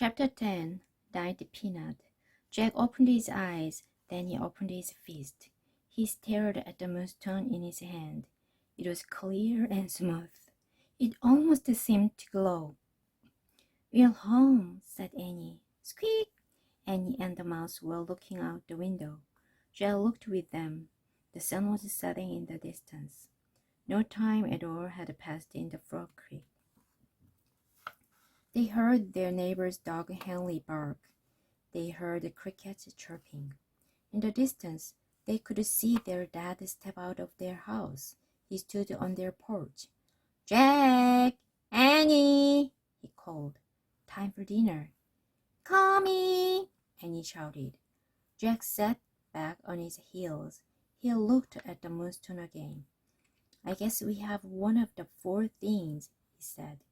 Chapter 10. Night Peanut. Jack opened his eyes, then he opened his fist. He stared at the moonstone in his hand. It was clear and smooth. It almost seemed to glow. "We're home," said Annie. Squeak! Annie and the mouse were looking out the window. Jack looked with them. The sun was setting in the distance. No time at all had passed in the Frog Creek. They heard their neighbor's dog Henley bark. They heard the crickets chirping. In the distance, they could see their dad step out of their house. He stood on their porch. "Jack! Annie!" he called. "Time for dinner." "Coming!" Annie shouted. Jack sat back on his heels. He looked at the moonstone again. "I guess we have one of the 4 things," he said.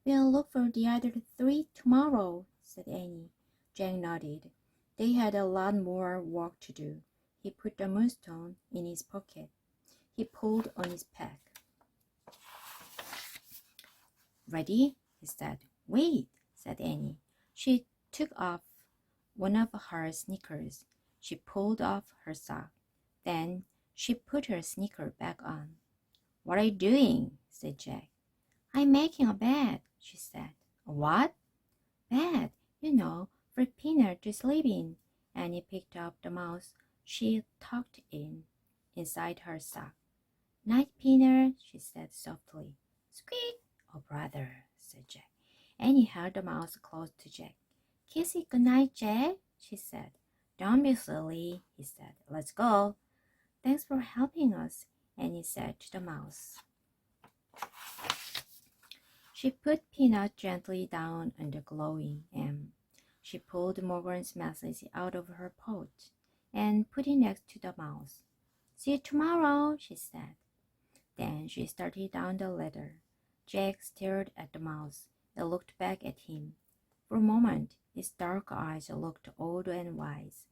"We'll look for the other 3 tomorrow," said Annie. Jack nodded. They had a lot more work to do. He put the moonstone in his pocket. He pulled on his pack. "Ready?" he said. "Wait," said Annie. She took off one of her sneakers. She pulled off her sock. Then she put her sneaker back on. "What are you doing?" said Jack. "I'm making a bed," she said. "A what?" "Bed, for Peanut to sleep in." Annie picked up the mouse she tucked in inside her sock. "Night, Peanut," she said softly. "Squeak!" "Oh, brother," said Jack. Annie held the mouse close to Jack. "Kiss it goodnight, Jack," she said. "Don't be silly," he said. "Let's go." "Thanks for helping us," Annie said to the mouse. She put Peanut gently down on the glowing M. She pulled Morgan's message out of her pouch and put it next to the mouse. "See you tomorrow," she said. Then she started down the ladder. Jack stared at the mouse. It looked back at him. For a moment, his dark eyes looked old and wise.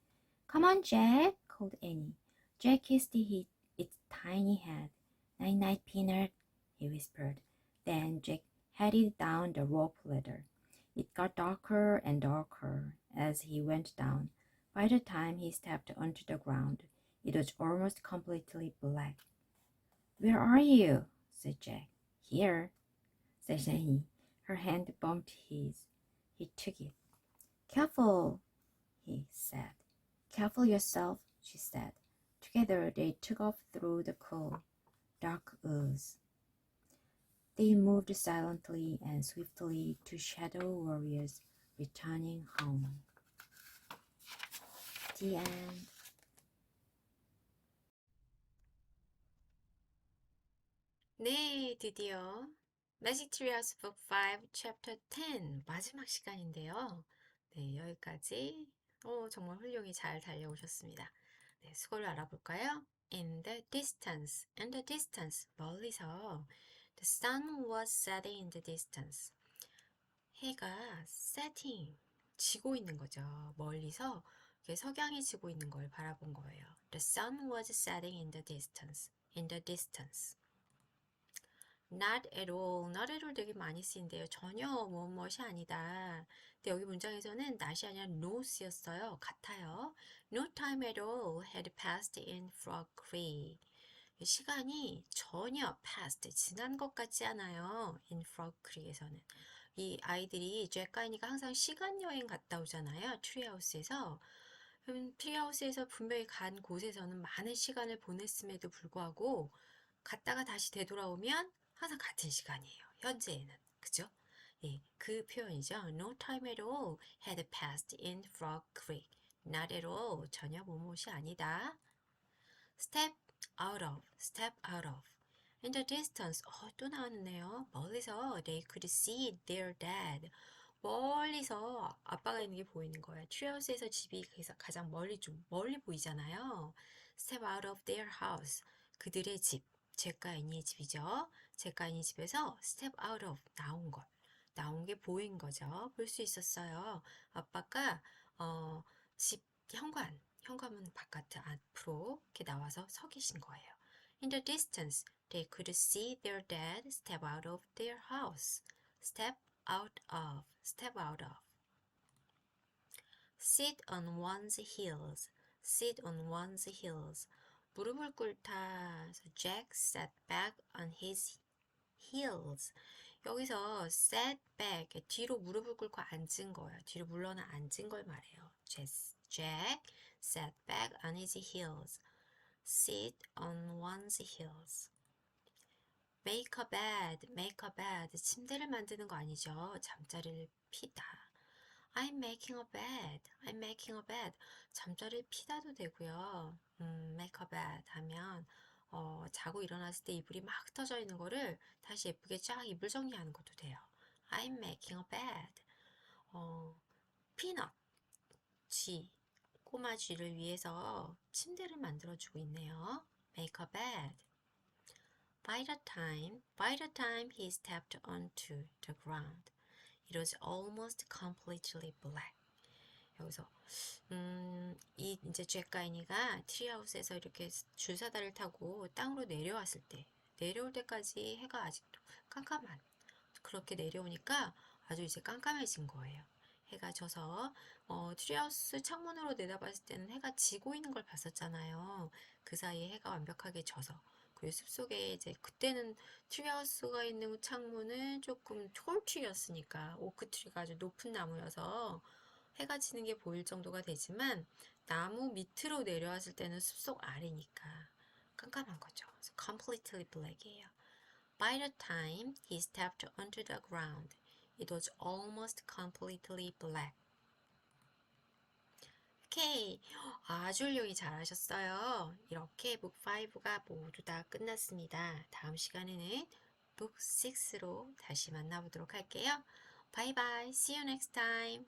"Come on, Jack," called Annie. Jack kissed its tiny head. "Night-night, Peanut," he whispered. Then Jack headed down the rope ladder. It got darker and darker as he went down. By the time he stepped onto the ground, it was almost completely black. "Where are you?" said Jack. "Here," said Annie. Her hand bumped his. He took it. "Careful," he said. "Careful yourself," she said. Together they took off through the cool, dark ooze. They moved silently and swiftly to shadow warriors returning home. The end. 네, 드디어 매직트리하우스 북 5 챕터 10 마지막 시간인데요. 네, 여기까지 정말 훌륭히 잘 달려오셨습니다. 네, 수고를 알아볼까요? In the distance, 멀리서 The sun was setting in the distance. 해가 setting, 지고 있는 거죠. 멀리서 이렇게 석양이 지고 있는 걸 바라본 거예요. The sun was setting in the distance. In the distance. Not at all. Not at all 되게 많이 쓰인대요. 전혀 무엇이 아니다. 근데 여기 문장에서는 not이 아니라 no 쓰였어요. 같아요. No time at all had passed in Frog Creek. 시간이 전혀 passed, 지난 것 같지 않아요. in Frog Creek에서는. 이 아이들이 잭과 애니가 항상 시간 여행 갔다 오잖아요. 트리하우스에서. 트리하우스에서 분명히 간 곳에서는 많은 시간을 보냈음에도 불구하고 갔다가 다시 되돌아오면 항상 같은 시간이에요. 현재에는. 그죠? 예, 그 표현이죠. No time at all had passed in Frog Creek. Not at all. 전혀 무엇이 아니다. Step out of. Step out of. In the distance. 또 나왔네요. 멀리서 they could see their dad. 멀리서 아빠가 있는 게 보이는 거예요. 트리하우스에서 집이 가장 멀리 보이잖아요. Step out of their house. 그들의 집. 잭과 애니의 집이죠. 잭과 애니 집에서 step out of, 나온 게 보인 거죠. 볼 수 있었어요. 아빠가 집 현관문 바깥 앞으로 이렇게 나와서 서 계신 거예요. In the distance, they could see their dad step out of their house. Step out of, step out of. sit on one's heels. sit on one's heels. 무릎을 꿇다. So Jack sat back on his heels. 여기서 sat back, 뒤로 무릎을 꿇고 앉은 거예요. 뒤로 물러나 앉은 걸 말해요. Jack sat back on his heels. sit on one's heels. make a bed, make a bed. 침대를 만드는 거 아니죠. 잠자리를 피다. I'm making a bed, I'm making a bed. 잠자리를 피다도 되고요. make a bed 하면 자고 일어났을 때 이불이 막 흩어져 있는 거를 다시 예쁘게 쫙 이불 정리하는 것도 돼요. I'm making a bed. 피넛, 쥐, 꼬마 쥐를 위해서 침대를 만들어주고 있네요. make a bed. By the time he stepped onto the ground, it was almost completely black. 여기서 이제 잭가인이가 트리하우스에서 이렇게 줄사다리를 타고 땅으로 내려올 때까지 해가 아직도 깜깜한, 그렇게 내려오니까 아주 이제 깜깜해진 거예요. 해가 져서 트리하우스 창문으로 내다봤을 때는 해가 지고 있는 걸 봤었잖아요. 그 사이에 해가 완벽하게 져서. 그리고 숲속에 이제 그때는 트리하우스가 있는 창문은 조금 톨트리였으니까, 오크트리가 아주 높은 나무여서 해가 지는 게 보일 정도가 되지만 나무 밑으로 내려왔을 때는 숲속 아래니까 깜깜한 거죠. 그래서 completely black이에요. By the time he stepped onto the ground, it was almost completely black. 오케이. 아주 훌륭히 잘하셨어요. 이렇게 북 5가 모두 다 끝났습니다. 다음 시간에는 북 6로 다시 만나보도록 할게요. 바이바이. See you next time.